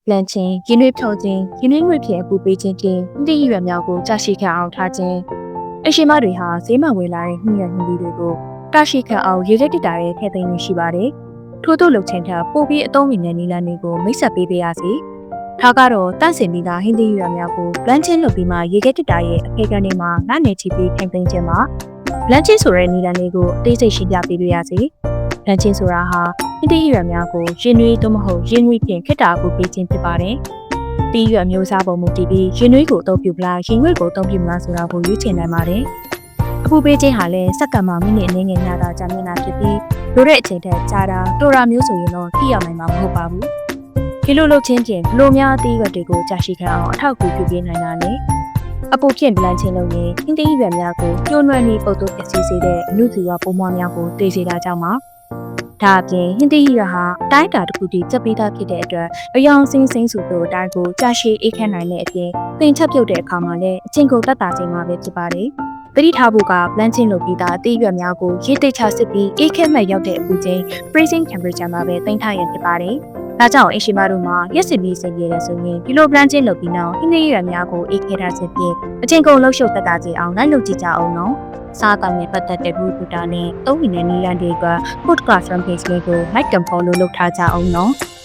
planting ရင်းနှီးဖြောခြင်းရင်းနှီးငွေဖြင့်အပူပေးခြင်းဖြင့်ဟင်းသီးရွက်များကိုကြာရှည်ခံအောင်ထားခြင်းအရှိမတွေဟာဈေးမှဝယ်လာတဲ့နှီးရနှီးတွေကိုကြာရှည်ခံအောင်ရေရက်တတာရဲ့ထည့်သွင်းနေရှိပါတယ်ထို့သို့လုပ်ခြင်းထက်ပိုပြီးအသုံးဝင်တဲ့နည်းလမ်းတွေကိုမိတ်ဆက်ပေးပါရစေဒါကတော့တန့်စင်ပြီးသားဟင်းသီးရွက်များကို planting လုပ်ပြီးမှရေရက်တတာရဲ့အခြေခံတွေမှာငါးနယ်ချပြီးထိမ့်သိမ်းခြင်းမှာ planting ဆိုတဲ့နည်းလမ်းလေးကိုအသေးစိတ်ရှင်းပြပေးပါရစေplanting ဆိုတာဟာဟင်းသီးရွက်များကိုရင်းနှီးသို့မဟုတ်ရင်းနှီးဖြင့်ခေတ္တအပူပေးခြင်းဖြစ်ပါတယ်။တီးရွက်မျိုးစားပုံမူတည်ပြီးရင်းနှီးကိုအသုံးပြုမလားရင်းငွေ့ကိုအသုံးပြုမလားဆိုတာကိုရွေးချယ်နိုင်ပါတယ်။အပူပေးခြင်းဟာလည်းစက္ကန့်မှာမိနစ်အနည်းငယ်များသာကြာမြင့်တာဖြစ်ပြီးလိုတဲ့အချိန်ထက်ကြာတာတော်တာမျိုးဆိုရင်တော့ထိရောက်နိုင်မှာမဟုတ်ပါဘူး။ဒီလိုလုပ်ခြင်းဖြင့်ဘလိုများတီးရွက်တွေကိုကြာရှည်ခံအောင်အထောက်အကူပြုပေးနိုင်တာလေ။အပူဖြင့်ပလန်ခြင်းလုပ်ရင်ဟင်းသီးရွက်များကိုညှို့နှွမ်းပြီးပုတ်သို့ပျက်စီးစေတဲ့အမှုစီဝပိုးမွှားများကိုတည်စေတာကြောင့်ပါ။ဒါအပြင်ဟင်းသီးရွက်ဟာတိုင်းတာတစ်ခုတည်းချက်ပေးတာဖြစ်တဲ့အတွက်အယောင်စင်းစင်းစုတို့အတိုင်းကိုကြာရှည်အေးခန့်နိုင်တဲ့အပြင်ပင်ချက်ပြုတ်တဲ့အခါမှာလည်းအချင်းကိုတက်တာချိန်မှာပဲဖြစ်ပါတယ်။သတိထားဖို့က planting လုပ်ပြီးသားအသီးရွက်များကိုရေတိတ်ချစစ်ပြီးအေးခန့်မဲ့ရောက်တဲ့အပူချိန် freezing temperature မှာပဲသိမ်းထားရဖြစ်ပါတယ်။ဒါကြောင့်အရှိမတို့မှာရက်စစ်ပြီးစင်ပြည့်ရဆိုရင်ဒီလို planting လုပ်ပြီးနောက်ဟင်းသီးရွက်များကိုအေးခန့်ထားစစ်ပြီးအချင်းကိုလှုပ်ရှုပ်တက်တာချိန်အောင်လိုက်လုပ်ကြည့်ကြအောင်နော်။စားတောင်နဲ့ပတ်သက်တဲ့ group data နဲ့သုံးနေတဲ့နည်းလမ်းတွေက podcast front page လေးကို like and follow လုပ်ထားကြအောင်နော်။